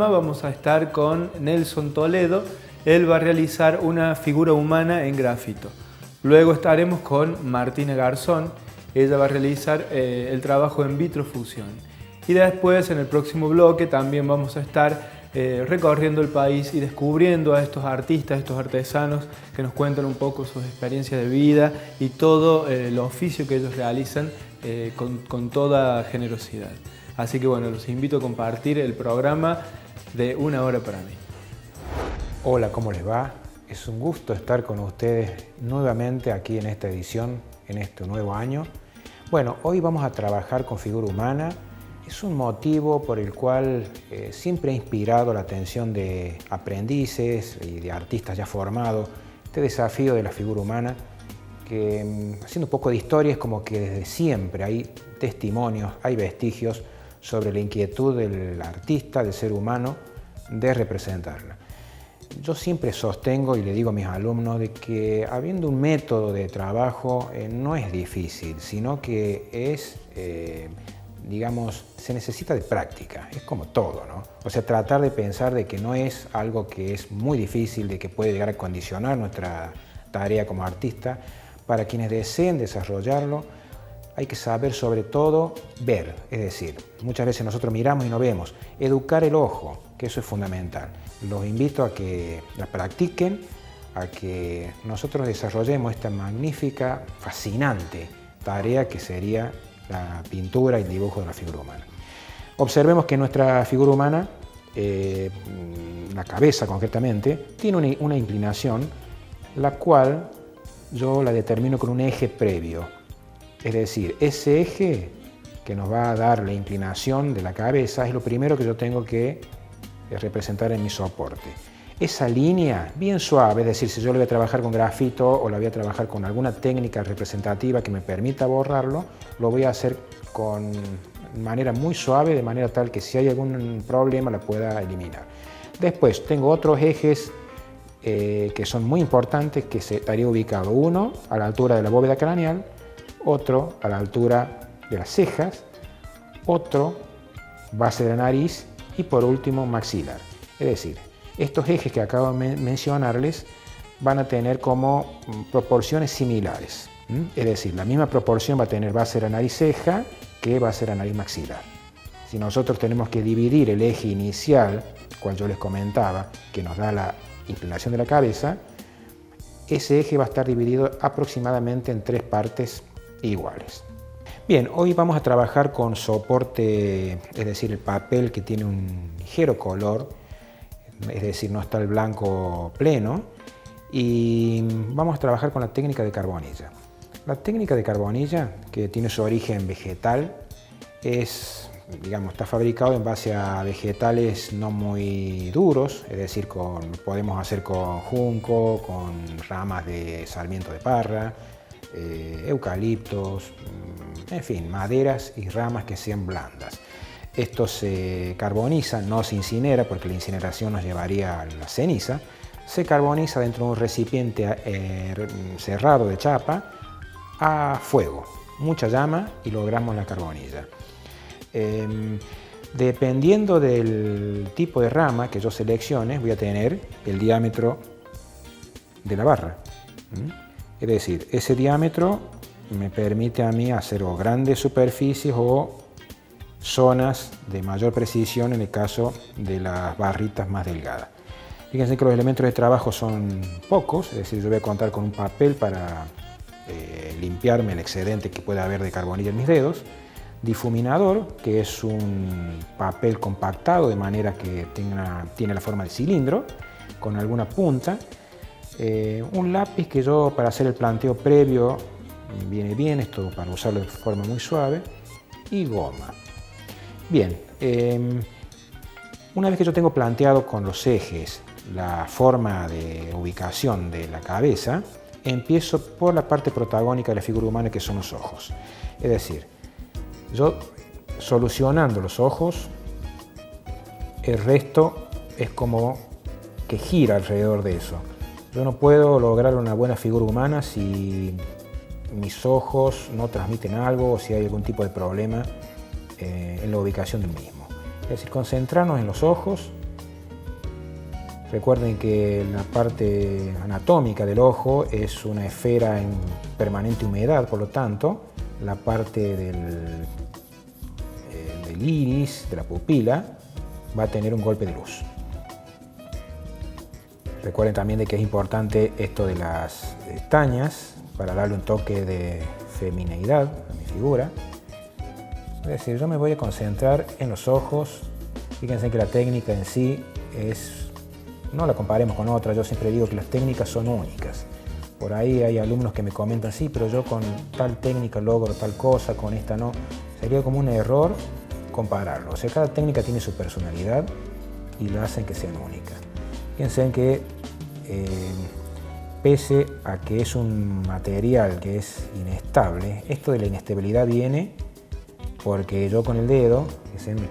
Vamos a estar con Nelson Toledo. Él va a realizar una figura humana en grafito. Luego estaremos con Martina Garzón. Ella va a realizar el trabajo en vitrofusión. Y después, en el próximo bloque, también vamos a estar recorriendo el país y descubriendo a estos artistas, estos artesanos que nos cuentan un poco sus experiencias de vida y todo el oficio que ellos realizan con toda generosidad. Así que bueno, los invito a compartir el programa de Una Hora para Mí. Hola, ¿cómo les va? Es un gusto estar con ustedes nuevamente aquí en esta edición, en este nuevo año. Bueno, hoy vamos a trabajar con figura humana. Es un motivo por el cual siempre he inspirado la atención de aprendices y de artistas ya formados. Este desafío de la figura humana, que haciendo un poco de historia, es como que desde siempre hay testimonios, hay vestigios sobre la inquietud del artista, del ser humano, de representarla. Yo siempre sostengo y le digo a mis alumnos de que habiendo un método de trabajo no es difícil, sino que es, digamos, se necesita de práctica, es como todo, ¿no? O sea, tratar de pensar de que no es algo que es muy difícil, de que puede llegar a condicionar nuestra tarea como artista. Para quienes deseen desarrollarlo, hay que saber sobre todo ver, es decir, muchas veces nosotros miramos y no vemos. Educar el ojo, que eso es fundamental. Los invito a que la practiquen, a que nosotros desarrollemos esta magnífica, fascinante tarea que sería la pintura y el dibujo de la figura humana. Observemos que nuestra figura humana, la cabeza concretamente, tiene una inclinación, la cual yo la determino con un eje previo. Es decir, ese eje que nos va a dar la inclinación de la cabeza es lo primero que yo tengo que representar en mi soporte. Esa línea bien suave, es decir, si yo le voy a trabajar con grafito o la voy a trabajar con alguna técnica representativa que me permita borrarlo, lo voy a hacer con manera muy suave, de manera tal que si hay algún problema la pueda eliminar. Después tengo otros ejes que son muy importantes, que estaría ubicado uno a la altura de la bóveda craneal, otro a la altura de las cejas, otro base de la nariz y por último maxilar. Es decir, estos ejes que acabo de mencionarles van a tener como proporciones similares. Es decir, la misma proporción va a tener base de la nariz-ceja que base de la nariz-maxilar. Si nosotros tenemos que dividir el eje inicial, cual yo les comentaba, que nos da la inclinación de la cabeza, ese eje va a estar dividido aproximadamente en 3 partes iguales. Bien, hoy vamos a trabajar con soporte, es decir, el papel que tiene un ligero color, es decir, no está el blanco pleno, y vamos a trabajar con la técnica de carbonilla. La técnica de carbonilla, que tiene su origen vegetal, es, digamos, está fabricado en base a vegetales no muy duros, es decir, podemos hacer con junco, con ramas de sarmiento de parra, eucaliptos, en fin, maderas y ramas que sean blandas. Esto se carboniza, no se incinera porque la incineración nos llevaría a la ceniza. Se carboniza dentro de un recipiente cerrado de chapa a fuego, mucha llama y logramos la carbonilla. Dependiendo del tipo de rama que yo seleccione, voy a tener el diámetro de la barra. Es decir, ese diámetro me permite a mí hacer o grandes superficies o zonas de mayor precisión en el caso de las barritas más delgadas. Fíjense que los elementos de trabajo son pocos, es decir, yo voy a contar con un papel para limpiarme el excedente que pueda haber de carbonilla en mis dedos, difuminador, que es un papel compactado de manera que tiene la forma de cilindro, con alguna punta, un lápiz que yo para hacer el planteo previo viene bien, esto para usarlo de forma muy suave, y goma. Bien, una vez que yo tengo planteado con los ejes la forma de ubicación de la cabeza, empiezo por la parte protagónica de la figura humana, que son los ojos. Es decir, yo solucionando los ojos, el resto es como que gira alrededor de eso. Yo no puedo lograr una buena figura humana si mis ojos no transmiten algo o si hay algún tipo de problema en la ubicación del mismo. Es decir, concentrarnos en los ojos Recuerden que la parte anatómica del ojo es una esfera en permanente humedad, por lo tanto, la parte del iris, de la pupila, va a tener un golpe de luz. Recuerden también de que es importante esto de las pestañas para darle un toque de femineidad a mi figura. Es decir, yo me voy a concentrar en los ojos. Fíjense que la técnica en sí no la comparemos con otras. Yo siempre digo que las técnicas son únicas. Por ahí hay alumnos que me comentan, sí, pero yo con tal técnica logro tal cosa, con esta no. Sería como un error compararlo. O sea, cada técnica tiene su personalidad y lo hacen que sean únicas. Fíjense que pese a que es un material que es inestable, esto de la inestabilidad viene porque yo con el dedo, fíjense, me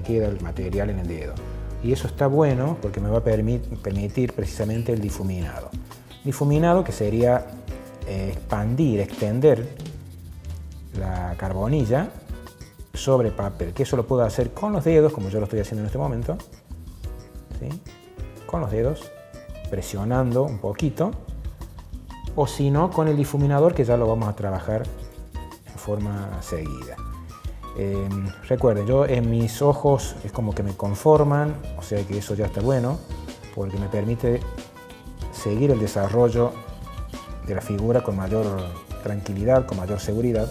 queda el material en el dedo. Y eso está bueno porque me va a permitir precisamente el difuminado. Difuminado que sería extender la carbonilla sobre papel, que eso lo puedo hacer con los dedos, como yo lo estoy haciendo en este momento, ¿sí? Con los dedos, presionando un poquito, o si no, con el difuminador, que ya lo vamos a trabajar en forma seguida. Recuerden, yo en mis ojos es como que me conforman, o sea que eso ya está bueno, porque me permite seguir el desarrollo de la figura con mayor tranquilidad, con mayor seguridad,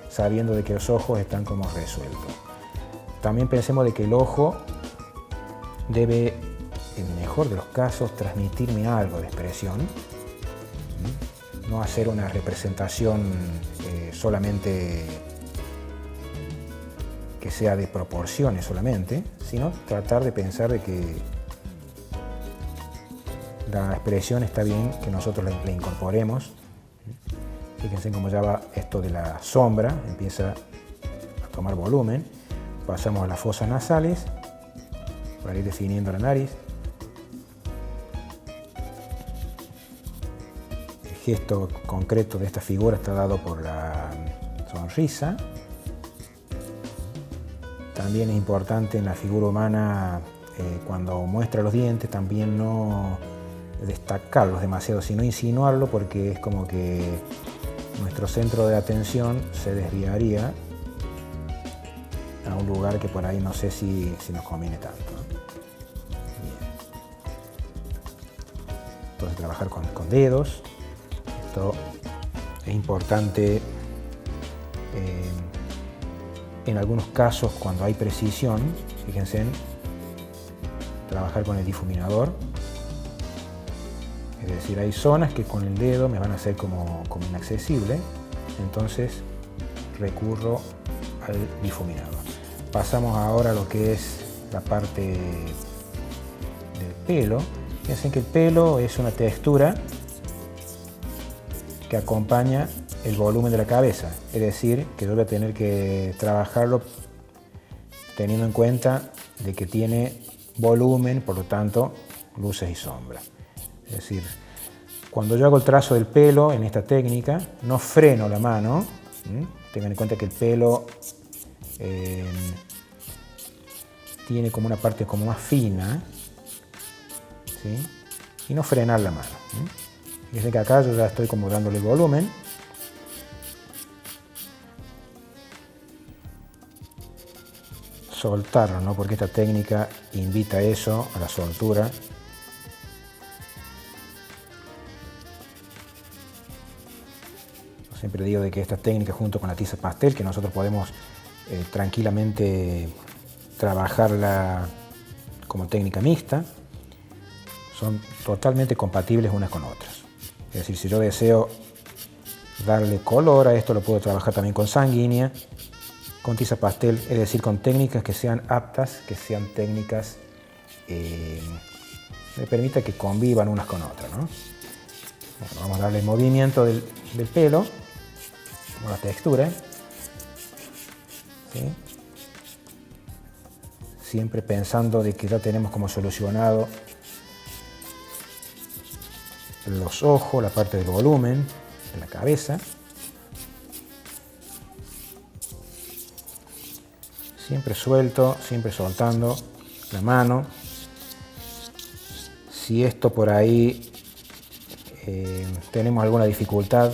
sabiendo de que los ojos están como resueltos. También pensemos de que el ojo debe, en el mejor de los casos, transmitirme algo de expresión, no hacer una representación solamente que sea de proporciones solamente, sino tratar de pensar de que la expresión está bien que nosotros la incorporemos. Fíjense cómo ya va esto de la sombra, empieza a tomar volumen. Pasamos a las fosas nasales para ir definiendo la nariz. El gesto concreto de esta figura está dado por la sonrisa. También es importante en la figura humana, cuando muestra los dientes, también no destacarlos demasiado, sino insinuarlo, porque es como que nuestro centro de atención se desviaría a un lugar que por ahí no sé si nos conviene tanto, ¿no? Bien. Entonces trabajar con dedos, esto es importante en algunos casos cuando hay precisión. Fíjense en trabajar con el difuminador. Es decir, hay zonas que con el dedo me van a ser como inaccesible, entonces recurro al difuminador. Pasamos ahora a lo que es la parte del pelo. Fíjense que el pelo es una textura que acompaña el volumen de la cabeza, es decir, que yo voy a tener que trabajarlo teniendo en cuenta de que tiene volumen, por lo tanto, luces y sombras. Es decir, cuando yo hago el trazo del pelo en esta técnica, no freno la mano. Tengan en cuenta que el pelo tiene como una parte como más fina, ¿sí? Y no frenar la mano. Fíjense que acá yo ya estoy como dándole volumen. Soltarlo, ¿no? Porque esta técnica invita a eso, a la soltura. Siempre digo de que esta técnica, junto con la tiza pastel, que nosotros podemos tranquilamente trabajarla como técnica mixta, son totalmente compatibles unas con otras. Es decir, si yo deseo darle color a esto, lo puedo trabajar también con sanguínea, con tiza pastel, es decir, con técnicas que sean aptas, que sean técnicas que me permita que convivan unas con otras, ¿no? Bueno, vamos a darle el movimiento del pelo, con la textura, ¿sí? Siempre pensando de que ya tenemos como solucionado los ojos, la parte del volumen, de la cabeza. Siempre suelto, siempre soltando la mano. Si esto por ahí tenemos alguna dificultad,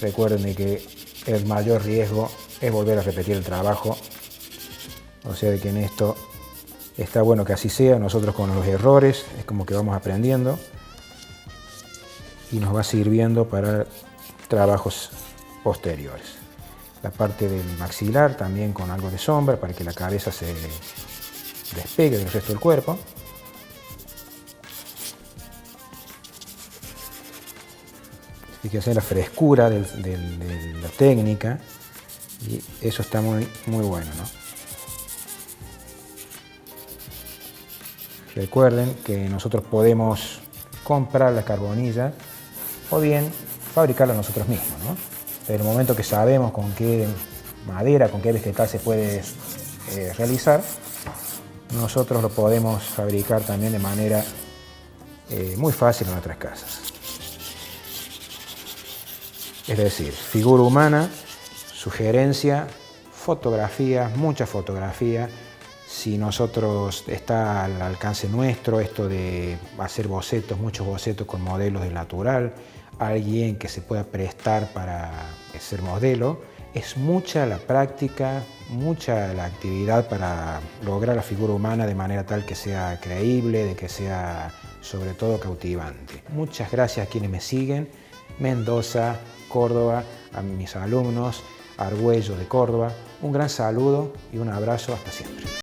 recuerden de que el mayor riesgo es volver a repetir el trabajo. O sea de que en esto está bueno que así sea. Nosotros con los errores es como que vamos aprendiendo y nos va sirviendo para trabajos posteriores. La parte del maxilar también con algo de sombra para que la cabeza se despegue del resto del cuerpo. Fíjense la frescura de la técnica y eso está muy bueno, ¿no? Recuerden que nosotros podemos comprar la carbonilla o bien fabricarla nosotros mismos, ¿no? Pero en el momento que sabemos con qué madera, con qué vegetal se puede realizar, nosotros lo podemos fabricar también de manera muy fácil en nuestras casas. Es decir, figura humana, sugerencia, fotografía, mucha fotografía. Si nosotros está al alcance nuestro esto de hacer bocetos, muchos bocetos con modelos del natural, alguien que se pueda prestar para ser modelo, es mucha la práctica, mucha la actividad para lograr la figura humana de manera tal que sea creíble, de que sea sobre todo cautivante. Muchas gracias a quienes me siguen, Mendoza, Córdoba, a mis alumnos, Argüello de Córdoba, un gran saludo y un abrazo hasta siempre.